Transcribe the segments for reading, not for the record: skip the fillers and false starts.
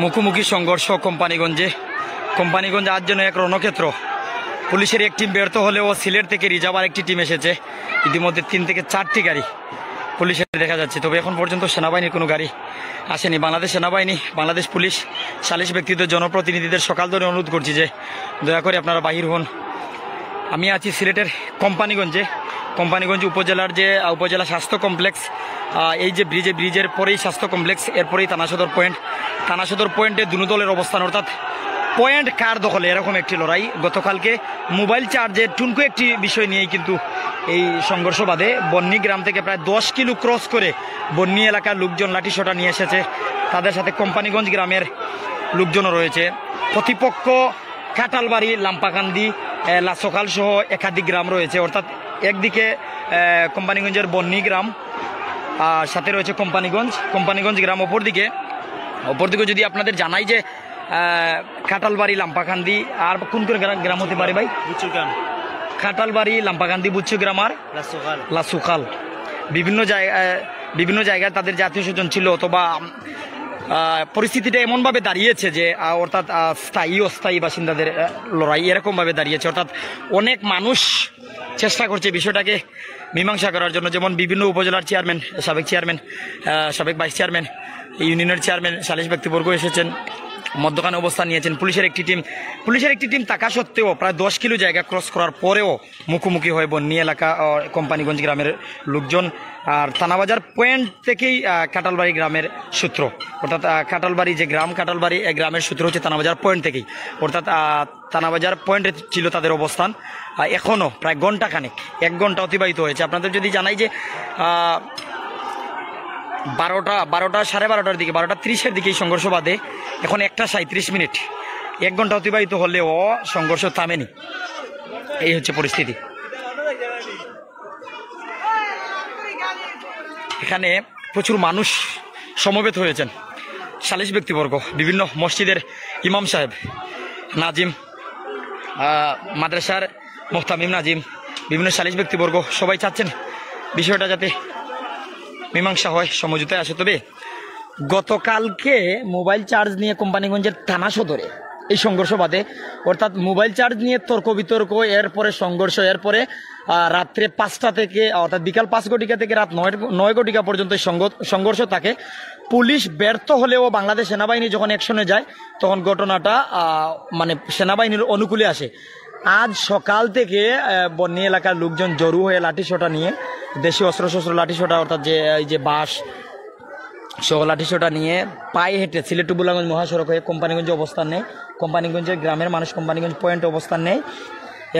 মুখোমুখি সংঘর্ষ কোম্পানিগঞ্জে আজ যেন এক রণক্ষেত্র। পুলিশের এক টিম ব্যর্থ হলেও সিলেট থেকে রিজার্ভ আরেকটি টিম এসেছে। ইতিমধ্যে 3 থেকে 4টি গাড়ি পুলিশের দেখা যাচ্ছে, তবে এখন পর্যন্ত সেনাবাহিনীর কোনো গাড়ি আসেনি। বাংলাদেশ সেনাবাহিনী, বাংলাদেশ পুলিশ, সালিশ ব্যক্তিদের, জনপ্রতিনিধিদের সকাল ধরে অনুরোধ করছি যে দয়া করে আপনারা বাহির হন। আমি আছি সিলেটের কোম্পানিগঞ্জ উপজেলার যে উপজেলা স্বাস্থ্য কমপ্লেক্স, এই যে ব্রিজের পরেই স্বাস্থ্য কমপ্লেক্স, এরপরেই থানা সদর পয়েন্টে দুনো দলের অবস্থান, অর্থাৎ পয়েন্ট কার দখলে এরকম একটি লড়াই। গতকালকে মোবাইল চার্জের টুনকো একটি বিষয় নিয়েই কিন্তু এই সংঘর্ষ বাধে। বন্নি গ্রাম থেকে প্রায় 10 কিলো ক্রস করে বন্নি এলাকার লোকজন লাঠিসোঁটা নিয়ে এসেছে, তাদের সাথে কোম্পানিগঞ্জ গ্রামের লোকজনও রয়েছে। প্রতিপক্ষ কাঁঠালবাড়ি, লাম্পাকান্দি, লাসকাল সহ একাধিক গ্রাম রয়েছে, অর্থাৎ একদিকে কোম্পানিগঞ্জের বন্নি গ্রাম, সাথে রয়েছে কোম্পানিগঞ্জ গ্রাম। অপরদিকে যদি আপনাদের জানাই যে কাঁঠালবাড়ি, লাম্পাকান্দি, আর কোন গ্রাম হতে পারে ভাই? কাঁঠালবাড়ি, লাম্পাকান্দি, বুচ্চুগ্রাম আর লাসুকাল। বিভিন্ন জায়গায় তাদের জাতীয় স্বজন ছিল, অথবা পরিস্থিতিটা এমনভাবে দাঁড়িয়েছে যে অর্থাৎ স্থায়ী অস্থায়ী বাসিন্দাদের লড়াই এরকমভাবে দাঁড়িয়েছে, অর্থাৎ অনেক মানুষ চেষ্টা করছে বিষয়টাকে মীমাংসা করার জন্য। যেমন বিভিন্ন উপজেলার চেয়ারম্যান, সাবেক ভাইস চেয়ারম্যান, ইউনিয়নের চেয়ারম্যান, সালিশ ব্যক্তিবর্গ এসেছেন, মধ্যখানে অবস্থান নিয়েছেন। পুলিশের একটি টিম থাকা সত্ত্বেও প্রায় 10 কিলো জায়গা ক্রস করার পরেও মুখোমুখি হয় বন্নি এলাকা কোম্পানিগঞ্জ গ্রামের লোকজন। আর থানাবাজার পয়েন্ট থেকেই কাঁঠালবাড়ি গ্রামের সূত্র, অর্থাৎ কাঁঠালবাড়ি যে গ্রাম, কাঁঠালবাড়ি গ্রামের সূত্র হচ্ছে থানাবাজার পয়েন্ট থেকেই, অর্থাৎ থানাবাজার পয়েন্টে ছিল তাদের অবস্থান। এখনও প্রায় ঘণ্টাখানেক, 1 ঘণ্টা অতিবাহিত হয়েছে। আপনাদের যদি জানাই যে 12টার দিকে, 12:30-এর দিকে এই সংঘর্ষ বাধে। এখন 1:37, 1 ঘণ্টা অতিবাহিত হলেও সংঘর্ষ থামেনি। এই হচ্ছে পরিস্থিতি। এখানে প্রচুর মানুষ সমবেত হয়েছেন, সালিশ ব্যক্তিবর্গ, বিভিন্ন মসজিদের ইমাম সাহেব, নাজিম, মাদ্রাসার মুহতামিম নাজিম, বিভিন্ন সালিশ ব্যক্তিবর্গ সবাই চাচ্ছেন বিষয়টা যাতে মীমাংসা হয়, সমঝোতায় আসে। তবে গতকালকে মোবাইল চার্জ নিয়ে কোম্পানিগঞ্জের থানা সদরে এই সংঘর্ষ বাধে, অর্থাৎ মোবাইল চার্জ নিয়ে তর্ক বিতর্ক, এরপরে সংঘর্ষ, এরপরে রাত্রে 5টা থেকে, অর্থাৎ বিকাল 5 ঘটিকা থেকে রাত 9 ঘটিকা পর্যন্ত সংঘর্ষ থাকে। পুলিশ ব্যর্থ হলেও বাংলাদেশ সেনাবাহিনী যখন অ্যাকশনে যায় তখন ঘটনাটা মানে সেনাবাহিনীর অনুকূলে আসে। আজ সকাল থেকে বন্নি এলাকার লোকজন জড়ো হয়ে লাঠিসোঁটা নিয়ে, দেশীয় অস্ত্রশস্ত্র লাঠিসোঁটা, অর্থাৎ যে বাঁশ সহ লাঠিসোঁটা নিয়ে পায়ে হেঁটে সিলেট টু বুড়াগঞ্জ মহাসড়ক হয়ে কোম্পানিগঞ্জে অবস্থান নেয়। কোম্পানিগঞ্জের গ্রামের মানুষ কোম্পানিগঞ্জ পয়েন্টে অবস্থান নেয়।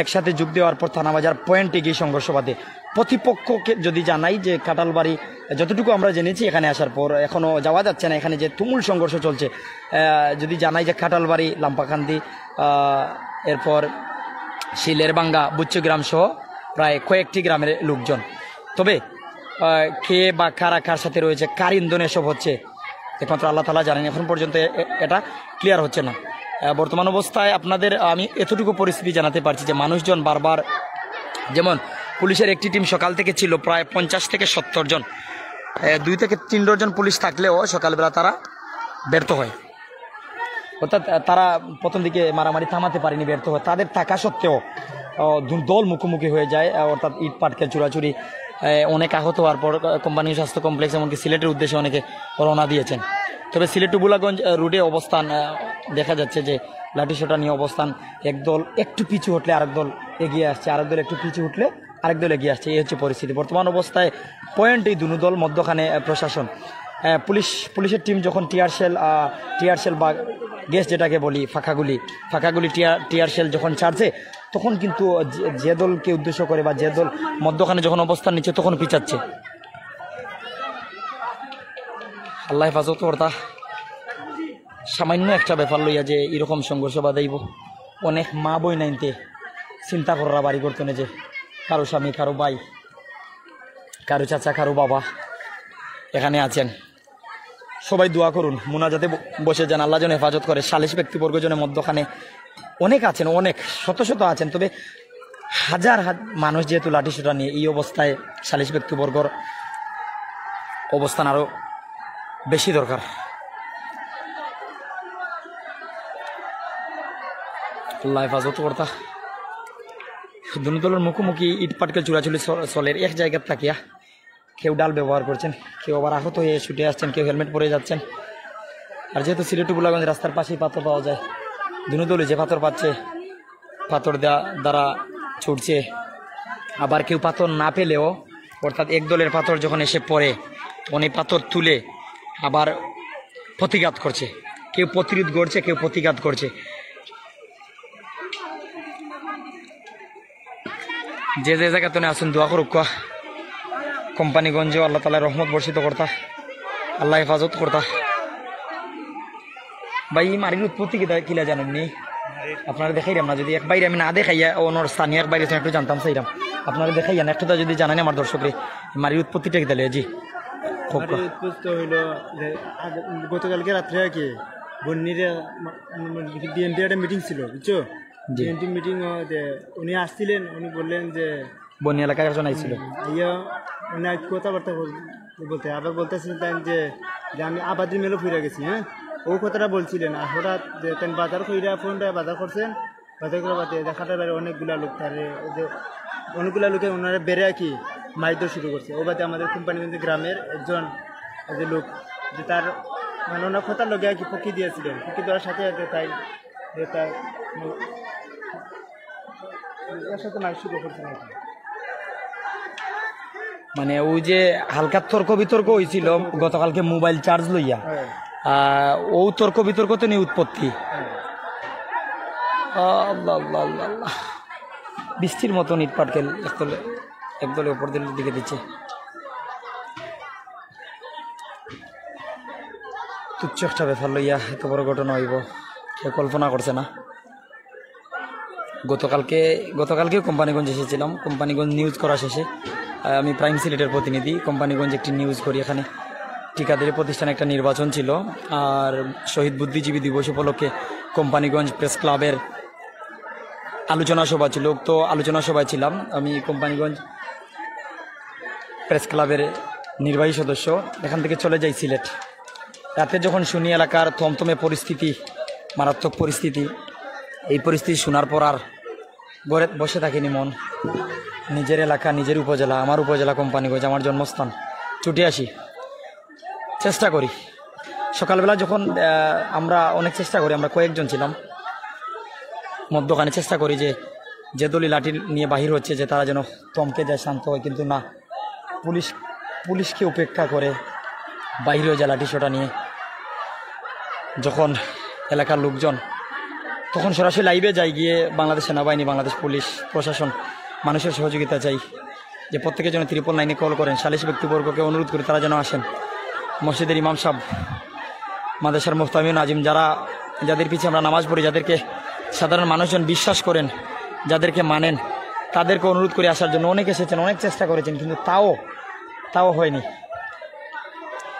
একসাথে যোগ দেওয়ার পর থানাবাজার পয়েন্টে গিয়ে সংঘর্ষ বাধে। প্রতিপক্ষকে যদি জানাই যে কাঁঠালবাড়ি, যতটুকু আমরা জেনেছি এখানে আসার পর এখনও যাওয়া যাচ্ছে না, এখানে যে তুমুল সংঘর্ষ চলছে, যদি জানাই যে কাঁঠালবাড়ি, লাম্পাকান্দি, এরপর শিলেরবাঙ্গা, বুচ্চুগ্রাম সহ প্রায় কয়েকটি গ্রামের লোকজন। তবে কে বা কার সাথে রয়েছে, কার ইন্ধনে সব হচ্ছে, একমাত্র আল্লাহ তাআলা জানেন। এখন পর্যন্ত এটা ক্লিয়ার হচ্ছে না। বর্তমান অবস্থায় আপনাদের আমি এতটুকু পরিস্থিতি জানাতে পারছি যে মানুষজন বারবার, যেমন পুলিশের একটি টিম সকাল থেকে ছিল প্রায় 50 থেকে 70 জন, 2 থেকে 3 ডজন পুলিশ থাকলেও সকালবেলা তারা ব্যর্থ হয়, অর্থাৎ তারা প্রথম দিকে মারামারি থামাতে পারেনি, ব্যর্থ হয়। তাদের থাকা সত্ত্বেও দল মুখোমুখি হয়ে যায়, অর্থাৎ ইট পাটকেল চুরাচুরি, অনেক আহত হওয়ার পর কোম্পানি স্বাস্থ্য কমপ্লেক্স, এমনকি সিলেটের উদ্দেশ্যে অনেকে রওনা দিয়েছেন। তবে সিলেট টু বুড়াগঞ্জ রুটে অবস্থান দেখা যাচ্ছে যে লাঠিসোঁটা নিয়ে অবস্থান, একদল একটু পিছু হটলে আরেক দল এগিয়ে আসছে, আরেক দল একটু পিছু উঠলে আরেক দল এগিয়ে আসছে। এই হচ্ছে পরিস্থিতি বর্তমান অবস্থায়। পয়েন্ট এই দুনো দল, মধ্যখানে প্রশাসন। পুলিশের টিম যখন টিয়ারশেল বা গ্যাস যেটাকে বলি ফাঁকাগুলি টিয়ারশেল যখন ছাড়ছে, তখন কিন্তু যে দলকে উদ্দেশ্য করে বা যে দল মধ্যখানে যখন অবস্থান নিচ্ছে তখন পিছাচ্ছে। আল্লাহ হেফাজত কর্তা। সামান্য একটা ব্যাপার লইয়া যে এরকম সংঘর্ষ বাধাইব, অনেক মা বই নাইনতে চিন্তা করা বাড়ি করতে যে কারো স্বামী, কারো ভাই, কারো চাচা, কারো বাবা এখানে আছেন। সবাই দোয়া করুন, মুনাজাতে বসে যান, আল্লাহ যেন হেফাজত করে। সালিশ ব্যক্তিবর্গ জনের মধ্যখানে অনেক আছেন, অনেক শত আছেন, তবে হাজার মানুষ যেহেতু লাঠিসোঁটা নিয়ে, এই অবস্থায় সালিশ ব্যক্তিবর্গর অবস্থান আরও বেশি দরকার। আল্লাহ হেফাজত করতা। দুনো দলের মুখোমুখি ইট পাটকেল চুরাচুরি চলের এক জায়গায় থাকিয়া কেউ ডাল ব্যবহার করছেন, কেউ আবার আহত হয়ে ছুটে আসছেন, কেউ হেলমেট পরে যাচ্ছেন। আর যেহেতু সিলেট বুলাগঞ্জ রাস্তার পাশেই পাথর পাওয়া যায়, দুনো দলে যে পাথর পাচ্ছে পাথর দ্বারা ছুটছে। আবার কেউ পাথর না পেলেও, অর্থাৎ এক দলের পাথর যখন এসে পড়ে অনেক পাথর তুলে আবার প্রতিঘাত করছে, কেউ প্রতিরোধ করছে, কেউ প্রতিঘাত করছে। যে যে জায়গাতে আসুন দোয়া করুক, কোম্পানিগঞ্জেও আল্লাহ তালা রহমত বর্ষিত করতা, আল্লাহ হেফাজত করতা। ভাই মারির উৎপত্তি কিলা জানেননি? আপনারা দেখাইরাম না, যদি এক বাইরে আমি না দেখাইয়া অনর স্থানীয় এক বাইরে একটু জানতাম চাইরাম, আপনারা দেখাইয়া না একটা যদি জানেন আমার দর্শকরে মারির উৎপত্তিটা কি তাহলে? জি, উৎপত্তি হইল গতকালকে রাত্রে আর কি বন্যির বিএনপি একটা মিটিং ছিল, বুঝছো? বিএনপি মিটিং উনি আসছিলেন, উনি বললেন যে বন্যা এলাকায় একজন আইছিল, ইয়া উনি কথাবার্তা বলতে আবার বলতেছিলেন যে আমি আবাদি মেলে ফিরে গেছি। হ্যাঁ, ও কথাটা বলছিলেন। আর হঠাৎ যে তেন বাজার কইরা ফোনটা বাজার করছেন, বাজার করে বাদে দেখাটার বাইরে অনেকগুলা লোক, তারে অনেকগুলা লোকে ওনারা বেড়ে আর কি মারধর শুরু করছে। ও বাদে আমাদের কোম্পানিগঞ্জ গ্রামের একজন যে লোক, যে তার মানে ওনার কথার লোকে আর কি ফকি দিয়েছিলেন, ফকি দেওয়ার সাথে সাথে তাই তার এর সাথে মার শুরু করছেন আর কি। মানে ওই যে হালকা তর্ক বিতর্ক হয়েছিল গতকালকে মোবাইল চার্জ লইয়া, ও তর্ক বিতর্ক তো নিয়ে উৎপত্তি। বৃষ্টির মতন ইট পাটকেল একদলে উপর দিকে দিচ্ছে। তুচ্ছ একটা ব্যাপার লইয়া এত বড় ঘটনা হইব কেউ কল্পনা করছে না। গতকালকেও কোম্পানিগঞ্জ এসেছিলাম। কোম্পানিগঞ্জ নিউজ করা শেষে আমি প্রাইম সিলেটের প্রতিনিধি, কোম্পানিগঞ্জ একটি নিউজ করি। এখানে ঠিকাদারি প্রতিষ্ঠানে একটা নির্বাচন ছিল, আর শহীদ বুদ্ধিজীবী দিবস উপলক্ষে কোম্পানিগঞ্জ প্রেস ক্লাবের আলোচনা সভা ছিল। তো আলোচনা সভায় ছিলাম আমি, কোম্পানিগঞ্জ প্রেস ক্লাবের নির্বাহী সদস্য। এখান থেকে চলে যাই সিলেট। রাতে যখন শুনি এলাকার থমথমে পরিস্থিতি, মারাত্মক পরিস্থিতি, এই পরিস্থিতি শোনার পর আর ঘরে বসে থাকিনি মন। নিজের এলাকা, নিজের উপজেলা, আমার উপজেলা কোম্পানিগঞ্জ, আমার জন্মস্থান, ছুটে আসি। চেষ্টা করি সকালবেলা যখন আমরা অনেক চেষ্টা করি, আমরা কয়েকজন ছিলাম মধ্যখানে, চেষ্টা করি যে দলি লাঠি নিয়ে বাহির হচ্ছে যে তারা যেন থমকে যায়, শান্ত হয়। কিন্তু না, পুলিশকে উপেক্ষা করে বাহির হয়ে যায় লাঠি সোটা নিয়ে। যখন এলাকার লোকজন, তখন সরাসরি লাইভে যাই, গিয়ে বাংলাদেশ সেনাবাহিনী, বাংলাদেশ পুলিশ প্রশাসন, মানুষের সহযোগিতা চাই যে প্রত্যেকের জন্য 999 কল করেন। সালিশ ব্যক্তিবর্গকে অনুরোধ করি তারা যেন আসেন। মসজিদের ইমাম সাহেব, মাদ্রাসার মুফতি নাজিম, যাদের পিছিয়ে আমরা নামাজ পড়ি, যাদেরকে সাধারণ মানুষজন বিশ্বাস করেন, যাদেরকে মানেন, তাদেরকে অনুরোধ করে আসার জন্য। অনেক এসেছেন, অনেক চেষ্টা করেছেন, কিন্তু তাও হয়নি,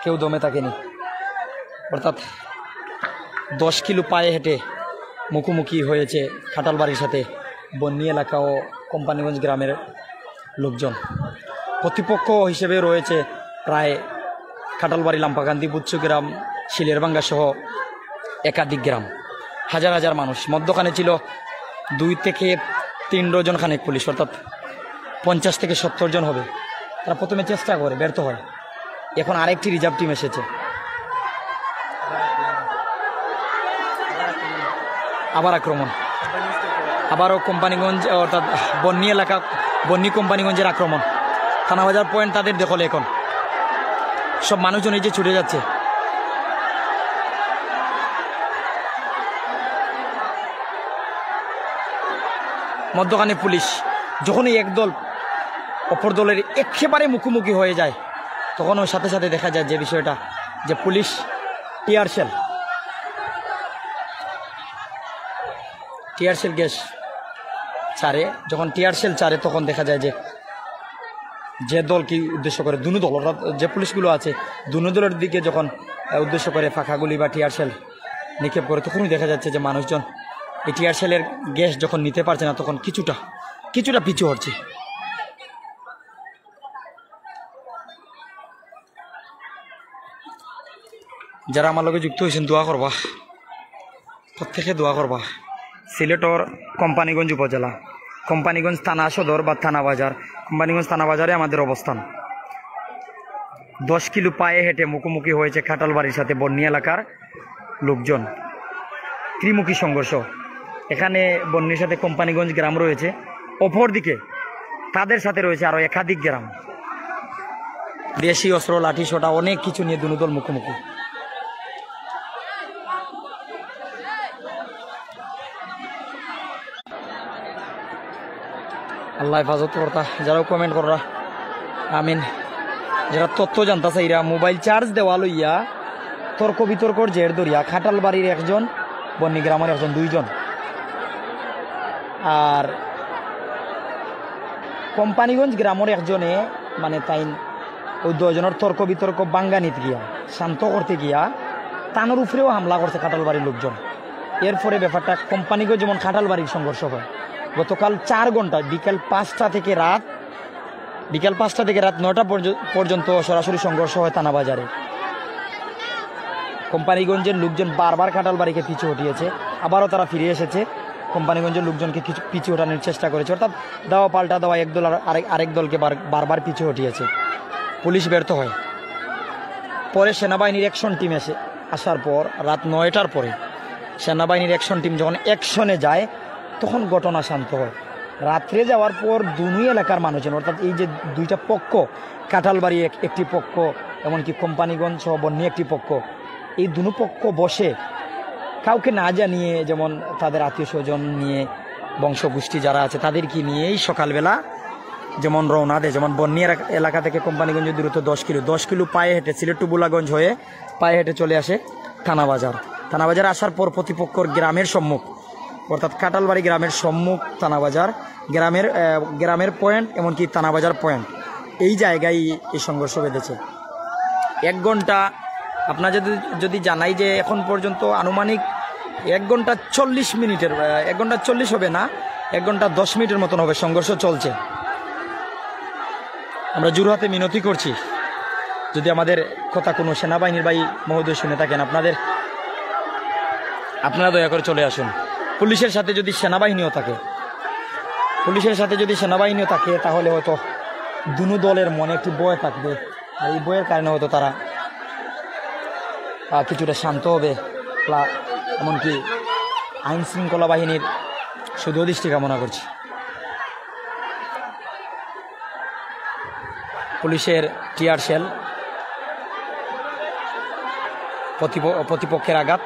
কেউ দমে থাকেনি। অর্থাৎ 10 কিলো পায়ে হেঁটে মুখোমুখি হয়েছে খাটালবাড়ির সাথে বন্যী এলাকা ও কোম্পানিগঞ্জ গ্রামের লোকজন। প্রতিপক্ষ হিসেবে রয়েছে প্রায় খাটালবাড়ি, লাম্পাকান্দি, বুচ্চু গ্রাম, শিলেরবাঙ্গা সহ একাধিক গ্রাম, হাজার হাজার মানুষ। মধ্যখানে ছিল 2 থেকে 3 ডজন খানেক পুলিশ, অর্থাৎ 50 থেকে 70 জন হবে। তারা প্রথমে চেষ্টা করে, ব্যর্থ হয়। এখন আরেকটি রিজার্ভ টিম এসেছে। আবার আক্রমণ, আবারও কোম্পানিগঞ্জ, অর্থাৎ বন্যী এলাকা, বন্যী কোম্পানিগঞ্জের আক্রমণ। থানাবাজার পয়েন্ট তাদের দখলে। এখন সব মানুষজন এই যে ছুটে যাচ্ছে। মধ্যখানে পুলিশ। যখনই এক দল অপর দলের একেবারে মুখোমুখি হয়ে যায়, তখন ওর সাথে সাথে দেখা যায় যে বিষয়টা, যে পুলিশ টিয়ার সেল গ্যাস ছাড়ে। যখন টিয়ার সেল ছাড়ে, তখন দেখা যায় যে দল কি উদ্দেশ্য করে, দুনো দল, অর্থাৎ যে পুলিশগুলো আছে দুনো দলের দিকে যখন উদ্দেশ্য করে ফাঁকাগুলি বা টিয়ার সেল নিক্ষেপ করে, তখনই দেখা যাচ্ছে যে মানুষজন এই টিয়ার সেলের গ্যাস যখন নিতে পারছে না, তখন কিছুটা পিছু হচ্ছে। যারা আমার লগে যুক্ত হয়েছেন, দোয়া করবা, প্রত্যেকে দোয়া করবা। সিলেটর কোম্পানিগঞ্জ উপজেলা, কোম্পানিগঞ্জ থানা সদর বা থানা বাজার। কোম্পানিগঞ্জ থানা বাজারে আমাদের অবস্থান। 10 কিলো পায়ে হেঁটে মুখোমুখি হয়েছে খাটালবাড়ির সাথে বন্যী এলাকার লোকজন। ত্রিমুখী সংঘর্ষ। এখানে বন্যীর সাথে কোম্পানিগঞ্জ গ্রাম রয়েছে, অপরদিকে তাদের সাথে রয়েছে আরও একাধিক গ্রাম। দেশি অস্ত্র, লাঠি সোটা অনেক কিছু নিয়ে দুনো দল মুখোমুখি। আল্লাহ হেফাজত করতা। যারাও কমেন্ট কররা আমিন। যারা তথ্য জানতাছে এরা মোবাইল চার্জ দেওয়া লইয়া তর্ক বিতর্কর জের ধরিয়া খাটালবাড়ির একজন, বন্যী গ্রামের একজন, 2 জন, আর কোম্পানিগঞ্জ গ্রামের একজনে মানে তাই ওই 2 জনের তর্ক বিতর্ক বাঙ্গানিতে গিয়া শান্ত করতে গিয়া তানোর উপরেও হামলা করছে খাটালবাড়ির লোকজন। এরপরে ব্যাপারটা কোম্পানিগঞ্জ যেমন খাটালবাড়ির সংঘর্ষ হয়। গতকাল 4 ঘন্টা বিকাল 5টা থেকে রাত 9টা পর্যন্ত সরাসরি সংঘর্ষ হয় থানাবাজারে। কোম্পানিগঞ্জের লোকজন বারবার খাটালবাড়িকে পিছু হটিয়েছে, আবারও তারা ফিরে এসেছে, কোম্পানিগঞ্জের লোকজনকে পিছু হটানোর চেষ্টা করেছে। অর্থাৎ দেওয়া পাল্টা দেওয়া, এক দল আরেক দলকে বারবার পিছু হটিয়েছে। পুলিশ ব্যর্থ হয়। পরে সেনাবাহিনীর অ্যাকশন টিম আসার পর রাত 9টার পরে সেনাবাহিনীর অ্যাকশন টিম যখন অ্যাকশনে যায় তখন ঘটনা শান্ত হয়। রাত্রে যাওয়ার পর দুই এলাকার মানুষজন, অর্থাৎ এই যে 2টা পক্ষ, কাঁঠালবাড়ি একটি পক্ষ, এমনকি কোম্পানিগঞ্জ সহ বন্যী একটি পক্ষ, এই দুনো পক্ষ বসে কাউকে না জানিয়ে, যেমন তাদের আত্মীয় স্বজন নিয়ে, বংশগোষ্ঠী যারা আছে তাদেরকে নিয়েই সকালবেলা যেমন রওনা দেয়। যেমন বন্যী এলাকা থেকে কোম্পানিগঞ্জের দূরত্ব 10 কিলো পায়ে হেঁটে সিলেট টু বুলাগঞ্জ হয়ে পায়ে হেঁটে চলে আসে থানাবাজার। থানাবাজার আসার পর প্রতিপক্ষর গ্রামের সম্মুখ, অর্থাৎ কাঁঠালবাড়ি গ্রামের সম্মুখ থানাবাজার, গ্রামের পয়েন্ট, এমনকি থানাবাজার পয়েন্ট, এই জায়গায় এই সংঘর্ষ বেঁধেছে। 1 ঘন্টা আপনার যদি জানাই যে এখন পর্যন্ত আনুমানিক 1 ঘন্টা 40 মিনিটের, 1 ঘন্টা 40 হবে না, 1 ঘন্টা 10 মিনিটের মতন হবে সংঘর্ষ চলছে। আমরা জোরহাতে মিনতি করছি, যদি আমাদের কথা কোনো সেনাবাহিনীর ভাই মহোদয় শুনে থাকেন, আপনারা দয়া করে চলে আসুন। পুলিশের সাথে যদি সেনাবাহিনীও থাকে, তাহলে হয়তো দুনো দলের মনে একটু ভয় থাকবে, আর এই ভয়ের কারণে হয়তো তারা কিছুটা শান্ত হবে। এমনকি আইন শৃঙ্খলা বাহিনীর সুদৃষ্টি কামনা করছি। পুলিশের টিয়ার শেল, প্রতিপক্ষের আঘাত,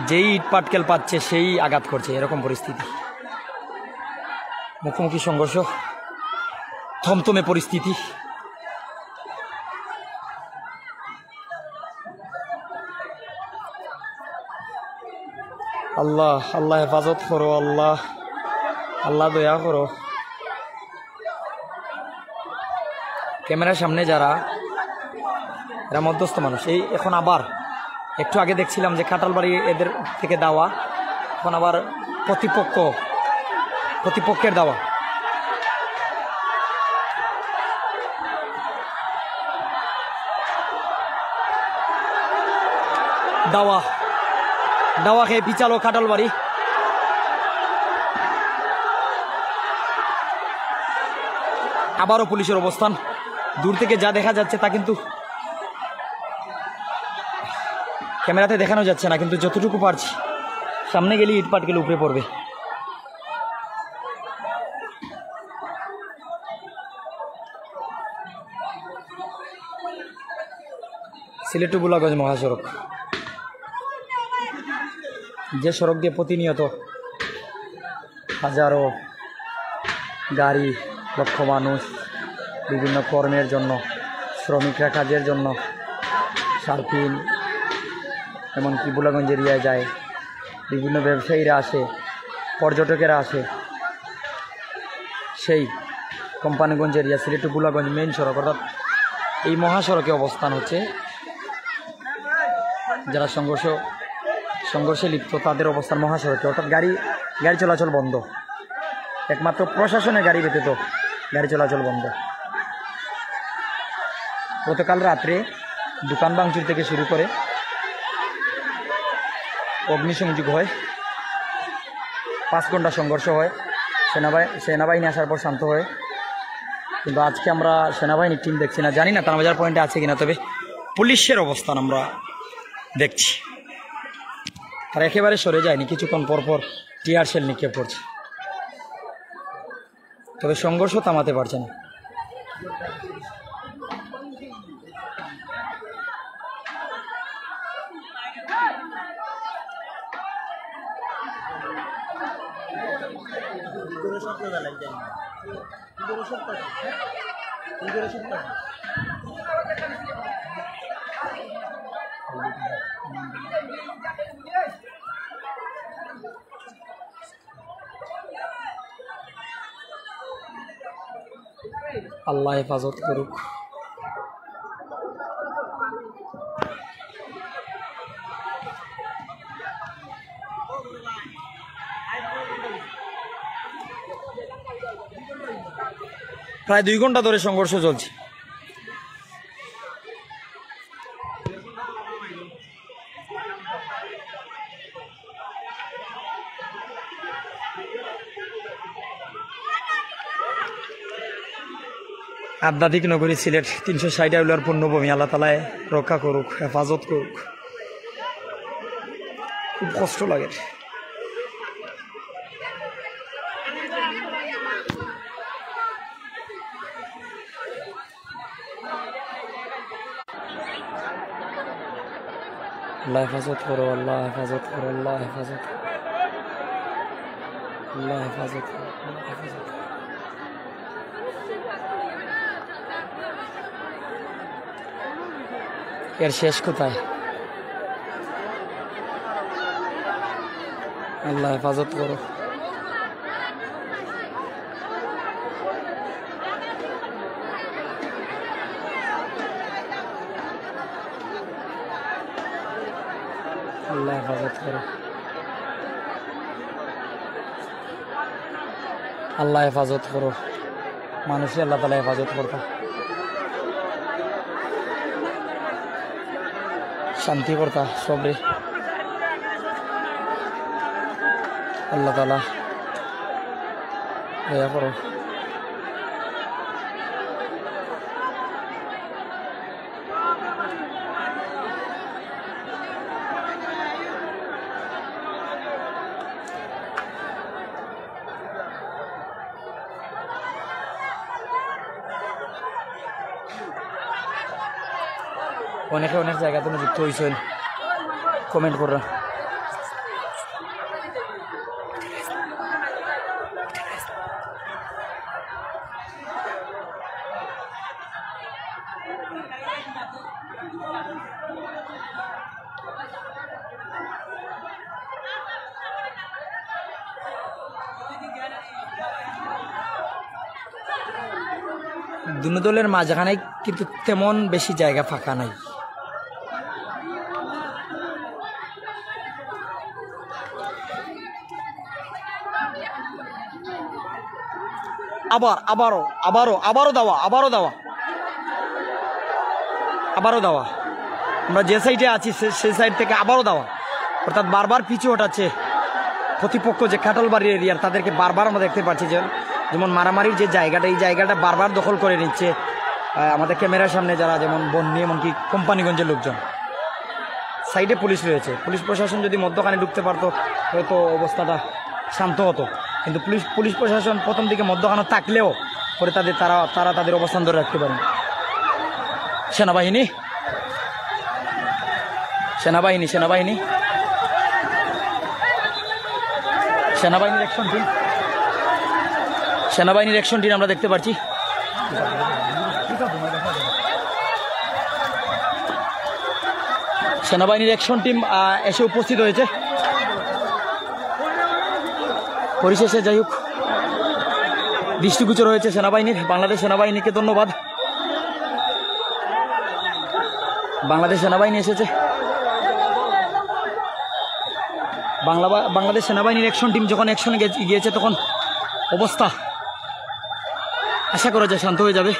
যেই ইট পাটকেল পাচ্ছে সেই আঘাত করছে, এরকম পরিস্থিতি। মুখোমুখি সংঘর্ষ, থমথমে পরিস্থিতি। আল্লাহ হেফাজত করো, আল্লাহ দয়া করো। ক্যামেরার সামনে যারা, এরা মধ্যস্থ মানুষ। এই এখন আবার একটু আগে দেখছিলাম যে কাঁঠালবাড়ি এদের থেকে দাওয়া, এখন আবার প্রতিপক্ষের দাওয়া। দাওয়া খেয়ে পিছালো কাঁঠালবাড়ি। আবারও পুলিশের অবস্থান। দূর থেকে যা দেখা যাচ্ছে তা কিন্তু ক্যামেরাতে দেখানো যাচ্ছে না, কিন্তু যতটুকু পারছি সামনে গেলে ইট পাটকেল উপরে পড়বে। সিলেট টু বুলাগঞ্জ মহাসড়ক, যে সড়ক দিয়ে প্রতিনিয়ত হাজারো গাড়ি, লক্ষ মানুষ বিভিন্ন কর্মের জন্য, শ্রমিকরা কাজের জন্য সার্ফিন, এমনকি বুলাগঞ্জ এরিয়ায় যায়, বিভিন্ন ব্যবসায়ীরা আসে, পর্যটকেরা আসে। সেই Companiganj area Sylhet to Bholaganj main সড়ক, অর্থাৎ এই মহাসড়কে অবস্থান হচ্ছে। যারা সংঘর্ষে লিপ্ত তাদের অবস্থান মহাসড়কে, অর্থাৎ গাড়ি চলাচল বন্ধ। একমাত্র প্রশাসনের গাড়ি ব্যতীত গাড়ি চলাচল বন্ধ। গতকাল রাত্রে দোকান ভাঙচুর থেকে শুরু করে অগ্নিসংযোগ হয়, 5 ঘন্টা সংঘর্ষ হয়, সেনাবাহিনী আসার পর শান্ত হয়। কিন্তু আজকে আমরা সেনাবাহিনীর টিম দেখছি না, জানি না তারাবাজার পয়েন্টে আছে কিনা, তবে পুলিশের অবস্থান আমরা দেখছি। তারা একেবারে সরে যায়নি, কিছুক্ষণ পরপর টিয়ার শেল নিক্ষেপ করছে, তবে সংঘর্ষ থামাতে পারছে না। আল্লাহ হেফাজত করুক। প্রায় 2 ঘন্টা ধরে সংঘর্ষ চলছে। আধ্যাত্মিক নগরী সিলেট, 360 আউলার পূর্ণভূমি, আল্লাহ তাআলা রক্ষা করুক, হেফাজত করুক। খুব কষ্ট লাগে। আল্লাহ হেফাজত করো, আল্লাহ হেফাজত করো, আল্লাহ হেফাজত করো, আল্লাহ হেফাজত করো, আল্লাহ হেফাজত করো। এর শেষ কোথায়? আল্লাহ হেফাজত করো। আল্লাহ হেফাজত করো, আল্লাহ হেফাজত করো। মানুষই আল্লাহ তাআলা হেফাজত করতা। শান্তি করতা সবরে আল্লাহ তাআলা দয়া করো। অনেকে অনেক জায়গাতে যুক্ত হয়েছেন, কমেন্ট কররা। দুনো দলের মাঝখানে কিন্তু তেমন বেশি জায়গা ফাঁকা নাই। আবারও দাওয়া। আমরা যে সাইডে আছি সেই সাইড থেকে আবারও দাওয়া, অর্থাৎ বারবার পিছু হটাচ্ছে প্রতিপক্ষ যে কাটালবাড়ি এরিয়ার, তাদেরকে বারবার আমরা দেখতে পাচ্ছি যে যেমন মারামারির যে জায়গাটা, এই জায়গাটা বারবার দখল করে নিচ্ছে আমাদের ক্যামেরার সামনে যারা, যেমন বন্যী, এমনকি কোম্পানিগঞ্জের লোকজন। সাইডে পুলিশ রয়েছে, পুলিশ প্রশাসন যদি মধ্যখানে ঢুকতে পারতো হয়তো অবস্থাটা শান্ত হতো, কিন্তু পুলিশ প্রশাসন প্রথম দিকে মধ্যখানে থাকলেও পরে তারা তাদের অবস্থান ধরে রাখতে পারেন। সেনাবাহিনীর অ্যাকশন টিম আমরা দেখতে পাচ্ছি। সেনাবাহিনীর অ্যাকশন টিম এসে উপস্থিত হয়েছে। পরিশেষে যাই হোক, দৃষ্টিগোচর হয়েছে সেনাবাহিনীর। বাংলাদেশ সেনাবাহিনীকে ধন্যবাদ। বাংলাদেশ সেনাবাহিনী এসেছে। বাংলাদেশ সেনাবাহিনীর অ্যাকশন টিম যখন অ্যাকশনে গিয়েছে তখন অবস্থা আশা করা যায় শান্ত হয়ে যাবে।